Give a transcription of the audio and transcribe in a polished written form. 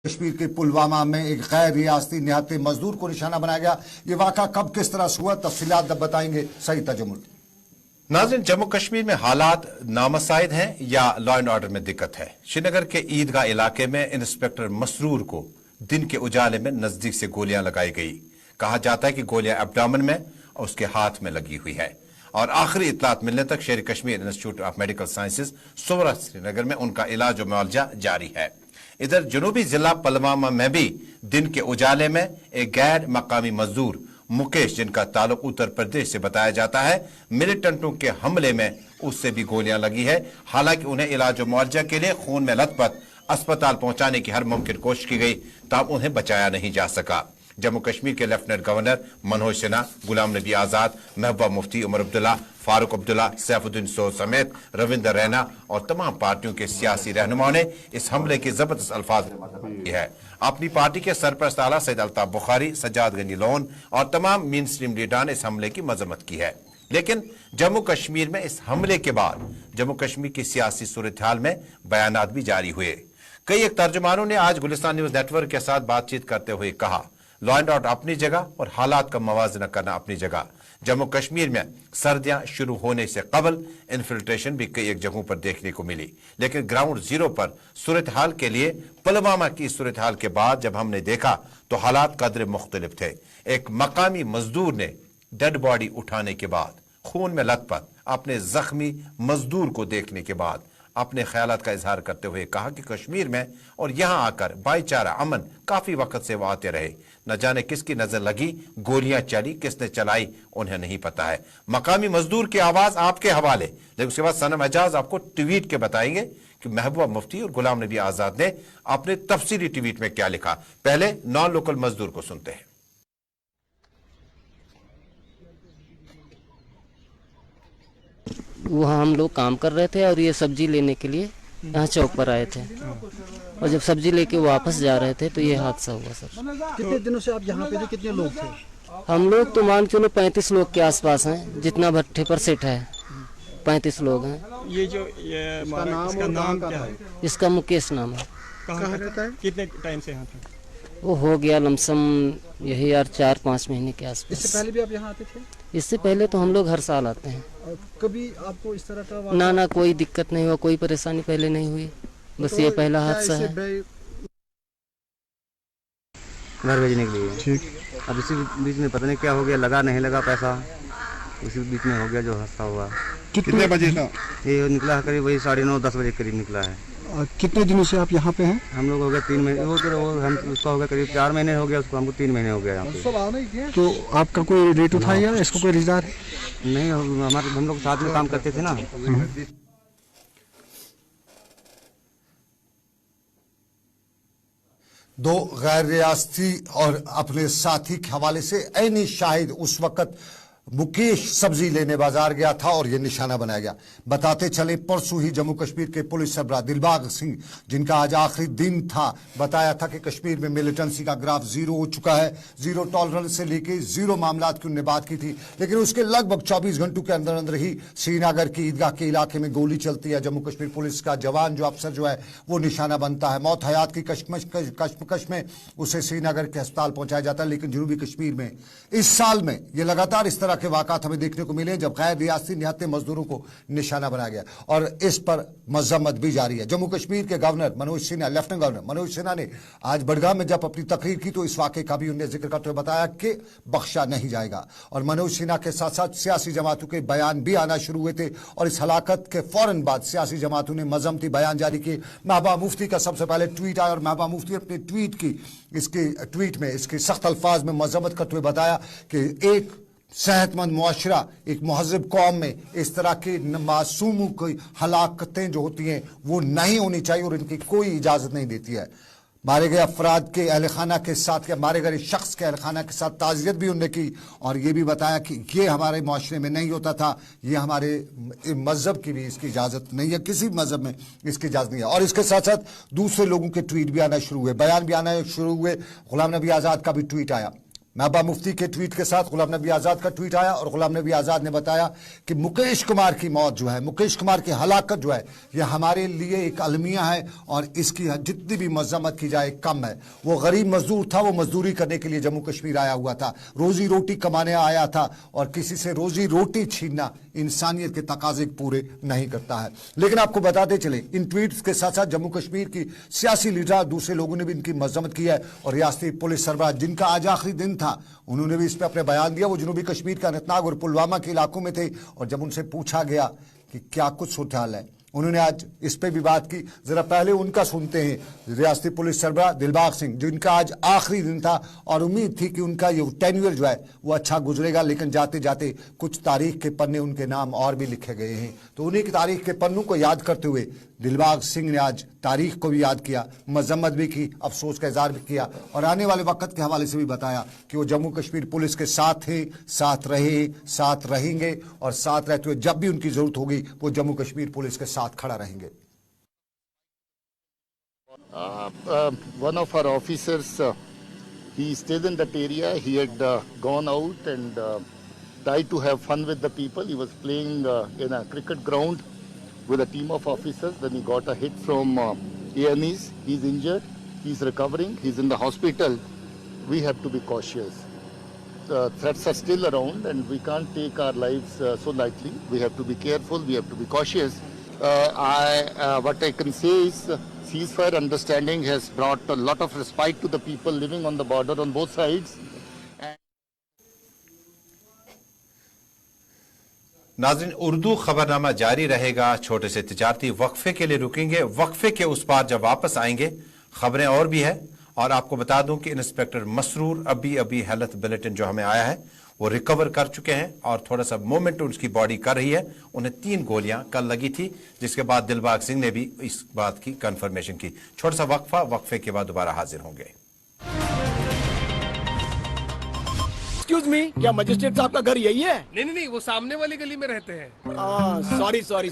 कश्मीर के पुलवामा में एक गैर रियासती निहत्थे मजदूर को निशाना बनाया गया। ये वाक़ा कब किस तरह से हुआ, तफसीलात बताएंगे सही तजमुल। नाज़रीन, जम्मू कश्मीर में हालात नामसाइद हैं या लॉ एंड ऑर्डर में दिक्कत है। श्रीनगर के ईदगाह इलाके में इंस्पेक्टर मसरूर को दिन के उजाले में नजदीक से गोलियां लगाई गई। कहा जाता है कि गोलियां एब्डामन में और उसके हाथ में लगी हुई है और आखिरी इतलात मिलने तक Sher Kashmir institute of medical sciences Soura Srinagar में उनका इलाज और मुआवजा जारी है। इधर जनूबी जिला पुलवामा में भी दिन के उजाले में एक गैर मकामी मजदूर मुकेश, जिनका ताल्लुक उत्तर प्रदेश से बताया जाता है, मिलिटेंटों के हमले में उससे भी गोलियां लगी है। हालांकि उन्हें इलाज और मुआवजा के लिए खून में लथपथ अस्पताल पहुंचाने की हर मुमकिन कोशिश की गई, तब उन्हें बचाया नहीं जा सका। जम्मू कश्मीर के लेफ्टिनेंट गवर्नर मनोज सिन्हा, गुलाम नबी आजाद, महबूबा मुफ्ती, उमर अब्दुल्ला, फारूक अब्दुल्ला, सैफुद्दीन सोद समेत रविंदर रैना और तमाम पार्टियों के सियासी रहनुमाओं ने इस हमले के जबरदस्त अल्फाज की है। अपनी पार्टी के सरपरस्त आला सैयद अल्ताफ बुखारी, सज्जाद गनी लोन और तमाम मेन स्ट्रीम लीडर ने इस हमले की मजम्मत की है। लेकिन जम्मू कश्मीर में इस हमले के बाद जम्मू कश्मीर की सियासी सूरत हाल में बयानात भी जारी हुए। कई एक तर्जुमानों ने आज गुलिस्तान न्यूज नेटवर्क के साथ बातचीत करते हुए कहा, लॉ एंड ऑर्डर अपनी जगह और हालात का मवाजना करना अपनी जगह। जम्मू कश्मीर में सर्दियां शुरू होने से कबल इन्फिल्ट्रेशन भी कई एक जगहों पर देखने को मिली, लेकिन ग्राउंड जीरो पर सूरत हाल के लिए पुलवामा की सूरत हाल के बाद जब हमने देखा तो हालात कदरे मुख्तलिफ थे। एक मकामी मजदूर ने डेड बॉडी उठाने के बाद, खून में लथपथ अपने जख्मी मजदूर को देखने के बाद अपने ख्यालात का इजहार करते हुए कहा कि कश्मीर में और यहां आकर भाईचारा अमन काफी वक्त से वो आते रहे। न जाने किसकी नजर लगी, गोलियां चली, किसने चलाई उन्हें नहीं पता है। मकामी मजदूर की आवाज आपके हवाले, लेकिन उसके बाद सनम एजाज आपको ट्वीट के बताएंगे कि महबूबा मुफ्ती और गुलाम नबी आजाद ने अपने तफसीली ट्वीट में क्या लिखा। पहले नॉन लोकल मजदूर को सुनते हैं। वहाँ हम लोग काम कर रहे थे और ये सब्जी लेने के लिए यहाँ चौक पर आए थे और जब सब्जी लेके वापस जा रहे थे तो ये हादसा हुआ सर। कितने दिनों से आप यहाँ पे थे, कितने लोग थे? हम लोग तो मान चलो 35 लोग के आसपास हैं, जितना भट्ठे पर सेट है 35 लोग हैं। ये जो इसका नाम क्या है? इसका मुकेश नाम है। कहाँ रहता है? कितने टाइम से यहाँ था? वो हो गया लमसम यही यार 4-5 महीने के आसपास। इससे पहले भी आप यहाँ आते थे? इससे पहले तो हम लोग हर साल आते हैं। कभी आपको इस तरह का ना कोई दिक्कत नहीं हुआ, कोई परेशानी पहले नहीं हुई, बस ये पहला हादसा है। घर भेजने के लिए ठीक। अब इसी बीच में पता नहीं क्या हो गया, लगा नहीं लगा पैसा, उसी बीच में हो गया जो हादसा हुआ। कितने बजे था ये निकला? करीब वही 9:30-10 बजे करीब निकला है। कितने दिनों से आप यहाँ पे हैं? हम लोग हो गया 3 महीने, वो हम उसका हो गया करीब 4 महीने हो गया, उसको हमको 3 महीने हो गया यहाँ पे। तो आपका कोई रेट उठाया, इसको कोई रिश्तेदार? नहीं, हम लोग साथ में काम करते थे ना। दो गैर रियासती और अपने साथी के हवाले से ऐनी शाहिद उस वक्त मुकेश सब्जी लेने बाजार गया था और यह निशाना बनाया गया। बताते चले परसों ही जम्मू कश्मीर के पुलिस सरबराह दिलबाग सिंह, जिनका आज आखिरी दिन था, बताया था कि कश्मीर में मिलिटेंसी का ग्राफ जीरो हो चुका है। जीरो टॉलरेंस से लेके जीरो मामलात की उन्होंने बात की थी, लेकिन उसके लगभग 24 घंटों के अंदर अंदर ही श्रीनगर की ईदगाह के इलाके में गोली चलती है। जम्मू कश्मीर पुलिस का जवान जो अफसर जो है वो निशाना बनता है। मौत हयात की कश्मकश में उसे श्रीनगर के अस्पताल पहुंचाया जाता है। लेकिन जनूबी कश्मीर में इस साल में ये लगातार इस तरह के वाक़ात हमें देखने को मिले जब गैर रियासती निहत्थे मजदूरों को निशाना बनाया गया और इस पर मजम्मत भी जारी है। जम्मू कश्मीर के governor Manoj Sinha, lieutenant governor Manoj Sinha ने आज बडगाम में जब अपनी तकरीर की तो इस वाक़े का भी उन्होंने जिक्र करते हुए बताया कि बख्शा नहीं जाएगा। और मनोज सिन्हा के साथ साथ सियासी जमातों के बयान भी आना शुरू हुए थे और इस हलाकत के फौरन बाद सियासी जमातों ने मजम्मती बयान जारी किए। महबूबा मुफ्ती का सबसे पहले ट्वीट आया और महबूबा मुफ्ती अपने ट्वीट में इसके सख्त अल्फाज में मजम्मत करते हुए बताया कि एक सेहतमंद मुआशरा, एक महज़िब कौम में इस तरह की मासूमों की हलाकतें जो होती हैं वो नहीं होनी चाहिए और इनकी कोई इजाज़त नहीं देती है। मारे गए अफराद के अहल खाना के साथ या मारे गए शख्स के अहल खाना के साथ ताज़ियत भी उन्होंने की और ये भी बताया कि ये हमारे माशरे में नहीं होता था, ये हमारे मज़हब की भी इसकी इजाज़त नहीं है, किसी मज़हब में इसकी इजाज़त नहीं है। और इसके साथ साथ दूसरे लोगों के ट्वीट भी आना शुरू हुए, बयान भी आना शुरू हुए। गुलाम नबी आज़ाद का भी ट्वीट आया। महबूबा मुफ्ती के ट्वीट के साथ गुलाम नबी आज़ाद का ट्वीट आया और गुलाम नबी आज़ाद ने बताया कि मुकेश कुमार की मौत जो है, मुकेश कुमार की हलाकत जो है, यह हमारे लिए एक अलमिया है और इसकी जितनी भी मजम्मत की जाए कम है। वो गरीब मजदूर था, वो मजदूरी करने के लिए जम्मू कश्मीर आया हुआ था, रोजी रोटी कमाने आया था और किसी से रोजी रोटी छीनना इंसानियत के तकाजे पूरे नहीं करता है। लेकिन आपको बताते चले, इन ट्वीट्स के साथ साथ जम्मू कश्मीर की सियासी लीडर, दूसरे लोगों ने भी इनकी मजम्मत की है और रियासती पुलिस सरबराह जिनका आज आखिरी दिन था, उन्होंने भी इस पर अपने बयान दिया। वो जनूबी कश्मीर के अनंतनाग और पुलवामा के इलाकों में थे और जब उनसे पूछा गया कि क्या कुछ सूरत है, उन्होंने आज इस पे भी बात की। जरा पहले उनका सुनते हैं, रियासती पुलिस सरबराह दिलबाग सिंह, जिनका आज आखिरी दिन था और उम्मीद थी कि उनका ये टेन्यूअर जो है वो अच्छा गुजरेगा, लेकिन जाते जाते कुछ तारीख के पन्ने उनके नाम और भी लिखे गए हैं। तो उन्हीं की तारीख के पन्नों को याद करते हुए दिलबाग सिंह ने आज तारीख को भी याद किया, मजम्मत भी की, अफसोस का इजहार भी किया और आने वाले वक्त के हवाले से भी बताया कि वो जम्मू कश्मीर पुलिस के साथ थे, साथ रहे, साथ रहेंगे और साथ रहते हुए जब भी उनकी जरूरत होगी वो जम्मू कश्मीर पुलिस के साथ खड़ा रहेंगे। One of our officers, he stayed in that area. He had gone out and tried to have fun with the people. He was playing in a cricket ground with a team of officers. Then he got a hit from A&Es. He's injured. He's recovering. He's in the hospital. We have to be cautious. Threats are still around and we can't take our lives so lightly. We have to be careful. We have to be cautious. What I can say is ceasefire understanding has brought a lot of respite to the people living on the border on both sides. नाज़रीन, उर्दू खबरनामा जारी रहेगा। छोटे से तिजारती वक्फे के लिए रुकेंगे। वक्फे के उस पार जब वापस आएंगे खबरें और भी है और आपको बता दूं कि इंस्पेक्टर मसरूर अभी हेल्थ बुलेटिन जो हमें आया है वो रिकवर कर चुके हैं और थोड़ा सा मोमेंट उनकी बॉडी कर रही है। उन्हें 3 गोलियां कल लगी थी, जिसके बाद दिलबाग सिंह ने भी इस बात की कंफर्मेशन की। छोटा सा वक्फा, वक्फे के बाद दोबारा हाजिर होंगे। एक्सक्यूज मी, क्या मजिस्ट्रेट साहब का घर यही है? नहीं, वो सामने वाली गली में रहते हैं। सॉरी